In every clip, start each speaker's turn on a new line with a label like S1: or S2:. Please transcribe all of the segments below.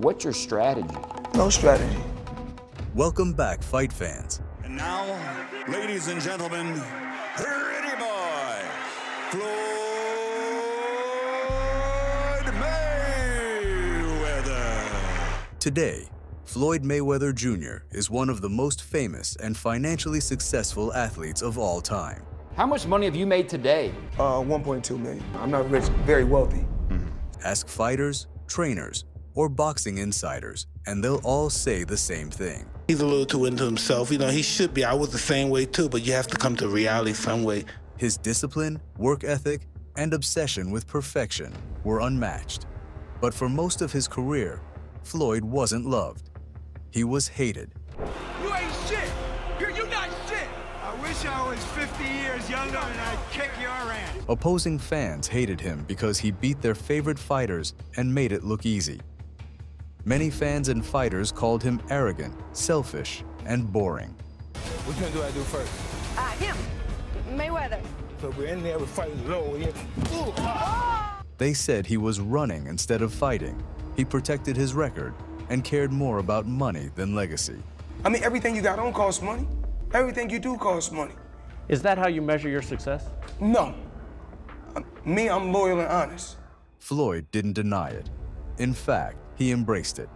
S1: What's your strategy?
S2: No strategy.
S3: Welcome back, fight fans.
S4: And now, ladies and gentlemen, pretty boy, Floyd Mayweather.
S3: Today, Floyd Mayweather Jr. is one of the most famous and financially successful athletes of all time.
S1: How much money have you made today?
S2: 1.2 million. I'm not rich, very wealthy.
S3: Ask fighters, trainers, or boxing insiders, and they'll all say the same thing.
S5: He's a little too into himself. You know, he should be. I was the same way too, but you have to come to reality some way.
S3: His discipline, work ethic, and obsession with perfection were unmatched. But for most of his career, Floyd wasn't loved. He was hated.
S6: You ain't shit! You're not shit! I wish I was 50 years younger and I'd kick your ass.
S3: Opposing fans hated him because he beat their favorite fighters and made it look easy. Many fans and fighters called him arrogant, selfish, and boring.
S6: Which one do I do first?
S7: Him. Mayweather.
S6: So we're in there, we're fighting low here.
S3: They said he was running instead of fighting. He protected his record and cared more about money than legacy.
S2: I mean, everything you got on costs money. Everything you do costs money.
S8: Is that how you measure your success?
S2: No. I'm loyal and honest.
S3: Floyd didn't deny it. In fact, he embraced it.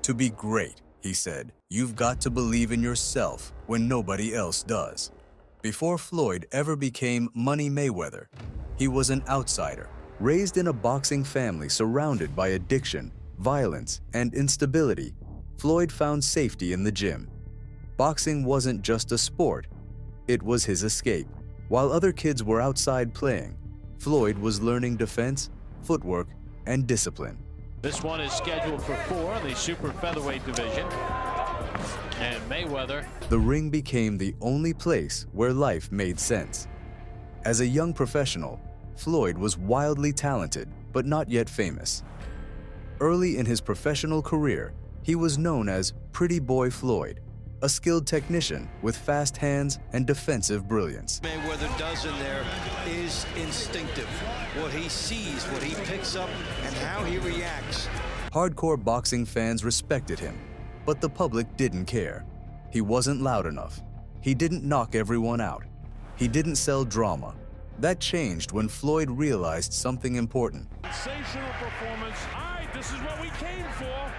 S3: To be great, he said, you've got to believe in yourself when nobody else does. Before Floyd ever became Money Mayweather, he was an outsider, raised in a boxing family surrounded by addiction, violence, and instability. Floyd found safety in the gym. Boxing wasn't just a sport, it was his escape. While other kids were outside playing, Floyd was learning defense, footwork, and discipline.
S9: This one is scheduled for 4 in the super featherweight division. And Mayweather.
S3: The ring became the only place where life made sense. As a young professional, Floyd was wildly talented, but not yet famous. Early in his professional career, he was known as Pretty Boy Floyd, a skilled technician with fast hands and defensive brilliance.
S10: Mayweather does in there is instinctive. What he sees, what he picks up, and how he reacts.
S3: Hardcore boxing fans respected him, but the public didn't care. He wasn't loud enough. He didn't knock everyone out. He didn't sell drama. That changed when Floyd realized something important.
S9: Sensational performance. This is what we came for.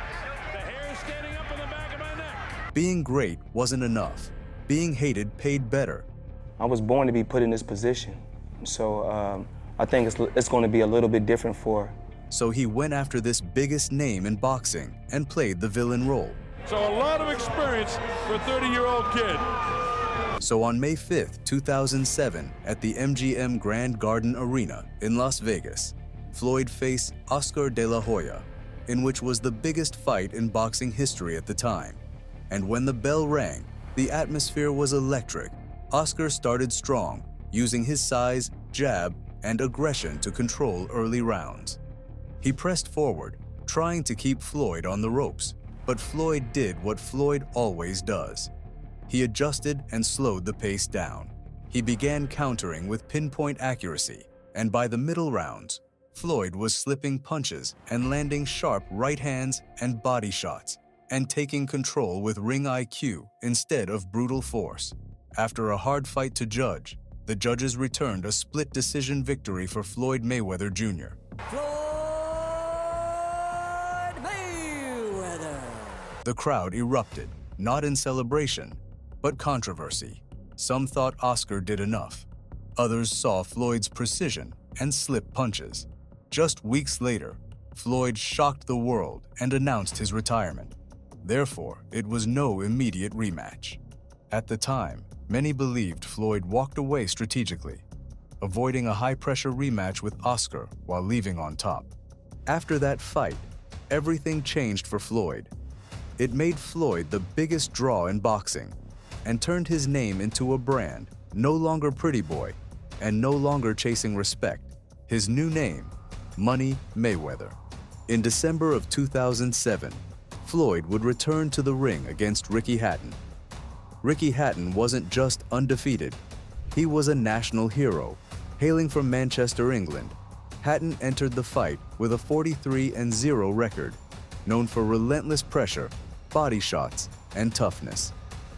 S9: The hair is standing up on the back of my neck.
S3: Being great wasn't enough. Being hated paid better.
S2: I was born to be put in this position. So I think it's going to be a little bit different for.
S3: So he went after this biggest name in boxing and played the villain role.
S9: So a lot of experience for a 30-year-old kid.
S3: So on May 5th, 2007, at the MGM Grand Garden Arena in Las Vegas, Floyd faced Oscar de la Hoya, in which was the biggest fight in boxing history at the time. And when the bell rang, the atmosphere was electric. Oscar started strong, using his size, jab, and aggression to control early rounds. He pressed forward, trying to keep Floyd on the ropes, but Floyd did what Floyd always does. He adjusted and slowed the pace down. He began countering with pinpoint accuracy, and by the middle rounds, Floyd was slipping punches and landing sharp right hands and body shots, and taking control with ring IQ instead of brutal force. After a hard fight to judge, the judges returned a split decision victory for Floyd Mayweather Jr.
S7: Floyd Mayweather.
S3: The crowd erupted, not in celebration, but controversy. Some thought Oscar did enough. Others saw Floyd's precision and slipped punches. Just weeks later, Floyd shocked the world and announced his retirement. Therefore, it was no immediate rematch. At the time, many believed Floyd walked away strategically, avoiding a high-pressure rematch with Oscar while leaving on top. After that fight, everything changed for Floyd. It made Floyd the biggest draw in boxing and turned his name into a brand, no longer Pretty Boy and no longer chasing respect. His new name, Money Mayweather. In December of 2007, Floyd would return to the ring against Ricky Hatton. Ricky Hatton wasn't just undefeated, he was a national hero. Hailing from Manchester, England, Hatton entered the fight with a 43-0 record. known for relentless pressure, body shots, and toughness.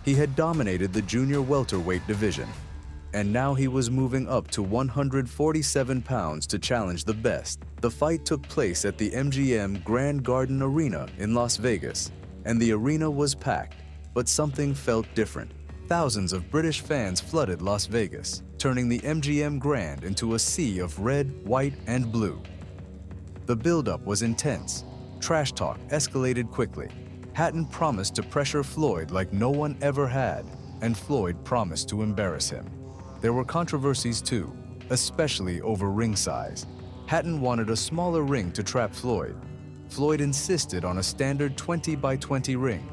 S3: He had dominated the junior welterweight division, and now he was moving up to 147 pounds to challenge the best. The fight took place at the MGM Grand Garden Arena in Las Vegas, and the arena was packed, but something felt different. Thousands of British fans flooded Las Vegas, turning the MGM Grand into a sea of red, white, and blue. The buildup was intense. Trash talk escalated quickly. Hatton promised to pressure Floyd like no one ever had, and Floyd promised to embarrass him. There were controversies too, especially over ring size. Hatton wanted a smaller ring to trap Floyd. Floyd insisted on a standard 20 by 20 ring.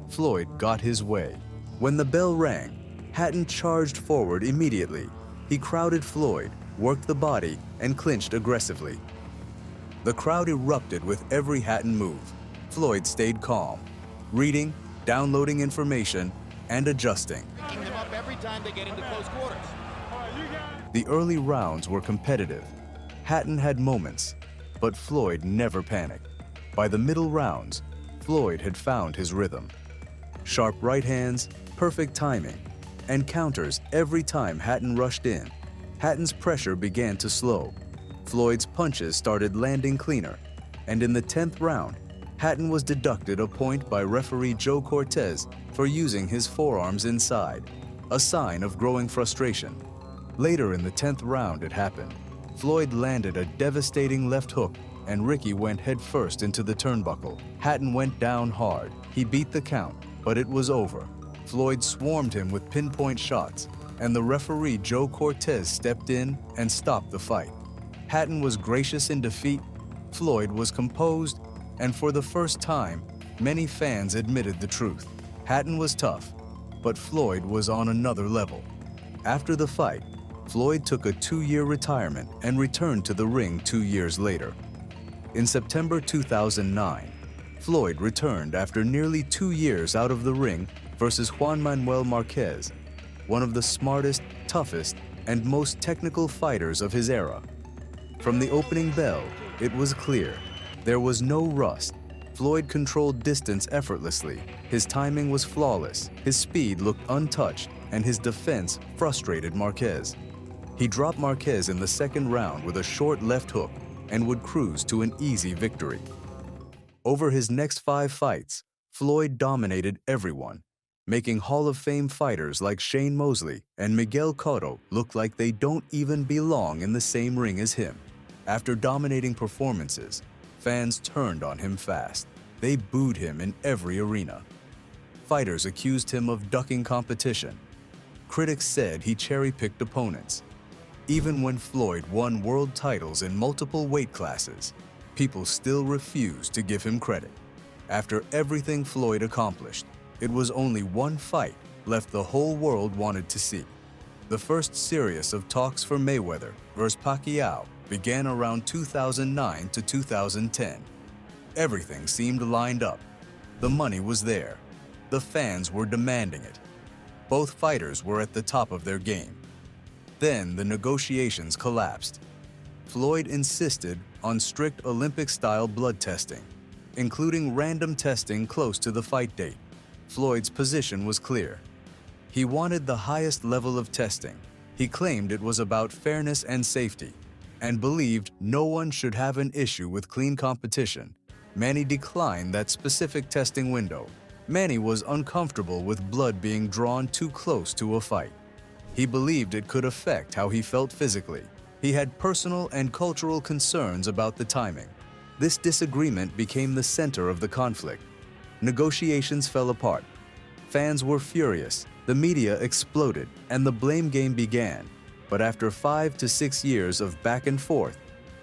S3: Floyd got his way. When the bell rang, Hatton charged forward immediately. He crowded Floyd, worked the body, and clinched aggressively. The crowd erupted with every Hatton move. Floyd stayed calm, reading, downloading information, and adjusting.
S10: Picking them up every time they get into close quarters.
S3: The early rounds were competitive. Hatton had moments, but Floyd never panicked. By the middle rounds, Floyd had found his rhythm. Sharp right hands, perfect timing, and counters every time Hatton rushed in. Hatton's pressure began to slow. Floyd's punches started landing cleaner, and in the 10th round, Hatton was deducted a point by referee Joe Cortez for using his forearms inside, a sign of growing frustration. Later in the 10th round it happened. Floyd landed a devastating left hook, and Ricky went headfirst into the turnbuckle. Hatton went down hard. He beat the count, but it was over. Floyd swarmed him with pinpoint shots, and the referee Joe Cortez stepped in and stopped the fight. Hatton was gracious in defeat, Floyd was composed, and for the first time, many fans admitted the truth. Hatton was tough, but Floyd was on another level. After the fight, Floyd took a 2-year retirement and returned to the ring 2 years later. In September 2009, Floyd returned after nearly 2 years out of the ring versus Juan Manuel Marquez, one of the smartest, toughest, and most technical fighters of his era. From the opening bell, it was clear. There was no rust. Floyd controlled distance effortlessly. His timing was flawless. His speed looked untouched, and his defense frustrated Marquez. He dropped Marquez in the 2nd round with a short left hook and would cruise to an easy victory. Over his next 5 fights, Floyd dominated everyone, making Hall of Fame fighters like Shane Mosley and Miguel Cotto look like they don't even belong in the same ring as him. After dominating performances, fans turned on him fast. They booed him in every arena. Fighters accused him of ducking competition. Critics said he cherry-picked opponents. Even when Floyd won world titles in multiple weight classes, people still refused to give him credit. After everything Floyd accomplished, it was only one fight left the whole world wanted to see. The first series of talks for Mayweather versus Pacquiao began around 2009 to 2010. Everything seemed lined up. The money was there. The fans were demanding it. Both fighters were at the top of their game. Then the negotiations collapsed. Floyd insisted on strict Olympic-style blood testing, including random testing close to the fight date. Floyd's position was clear. He wanted the highest level of testing. He claimed it was about fairness and safety, and believed no one should have an issue with clean competition. Manny declined that specific testing window. Manny was uncomfortable with blood being drawn too close to a fight. He believed it could affect how he felt physically. He had personal and cultural concerns about the timing. This disagreement became the center of the conflict. Negotiations fell apart. Fans were furious, the media exploded, and the blame game began. But after 5 to 6 years of back and forth,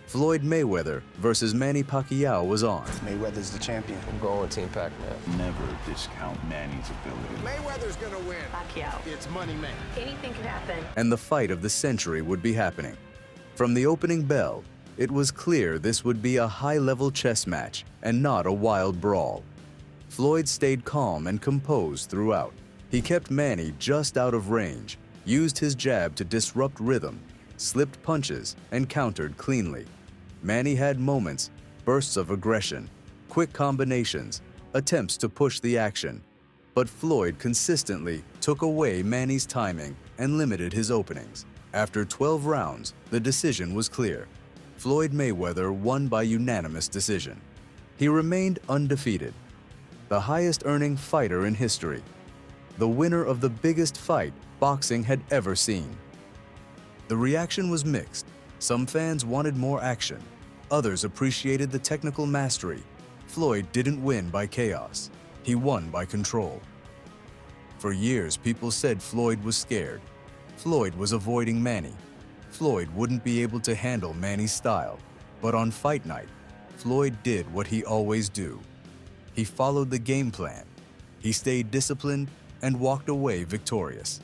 S3: Floyd Mayweather versus Manny Pacquiao was on.
S2: Mayweather's the champion.
S1: I'm going with Team Pac-Man.
S4: Never discount Manny's ability.
S6: Mayweather's gonna win.
S7: Pacquiao.
S6: It's money man.
S7: Anything could happen.
S3: And the fight of the century would be happening. From the opening bell, it was clear this would be a high-level chess match and not a wild brawl. Floyd stayed calm and composed throughout. He kept Manny just out of range, used his jab to disrupt rhythm, slipped punches, and countered cleanly. Manny had moments, bursts of aggression, quick combinations, attempts to push the action. But Floyd consistently took away Manny's timing and limited his openings. After 12 rounds, the decision was clear. Floyd Mayweather won by unanimous decision. He remained undefeated, the highest-earning fighter in history, the winner of the biggest fight boxing had ever seen. The reaction was mixed. Some fans wanted more action. Others appreciated the technical mastery. Floyd didn't win by chaos. He won by control. For years, people said Floyd was scared. Floyd was avoiding Manny. Floyd wouldn't be able to handle Manny's style. But on fight night, Floyd did what he always do. He followed the game plan. He stayed disciplined and walked away victorious.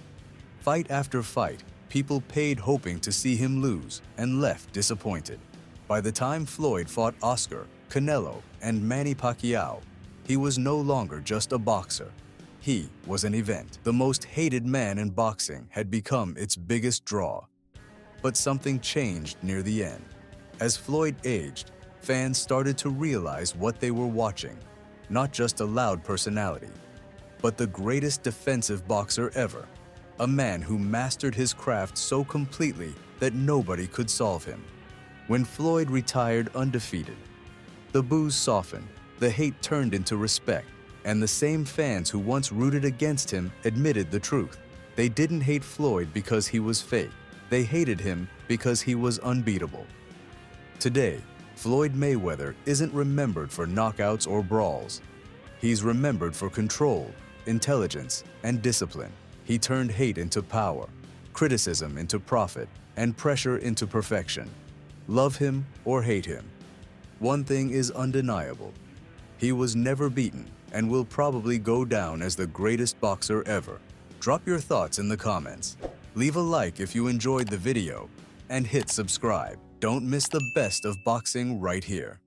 S3: Fight after fight, people paid hoping to see him lose and left disappointed. By the time Floyd fought Oscar, Canelo, and Manny Pacquiao, he was no longer just a boxer. He was an event. The most hated man in boxing had become its biggest draw. But something changed near the end. As Floyd aged, fans started to realize what they were watching. Not just a loud personality, but the greatest defensive boxer ever. A man who mastered his craft so completely that nobody could solve him. When Floyd retired undefeated, the boos softened, the hate turned into respect, and the same fans who once rooted against him admitted the truth. They didn't hate Floyd because he was fake. They hated him because he was unbeatable. Today, Floyd Mayweather isn't remembered for knockouts or brawls. He's remembered for control, intelligence, and discipline. He turned hate into power, criticism into profit, and pressure into perfection. Love him or hate him, one thing is undeniable. He was never beaten and will probably go down as the greatest boxer ever. Drop your thoughts in the comments. Leave a like if you enjoyed the video, and hit subscribe. Don't miss the best of boxing right here.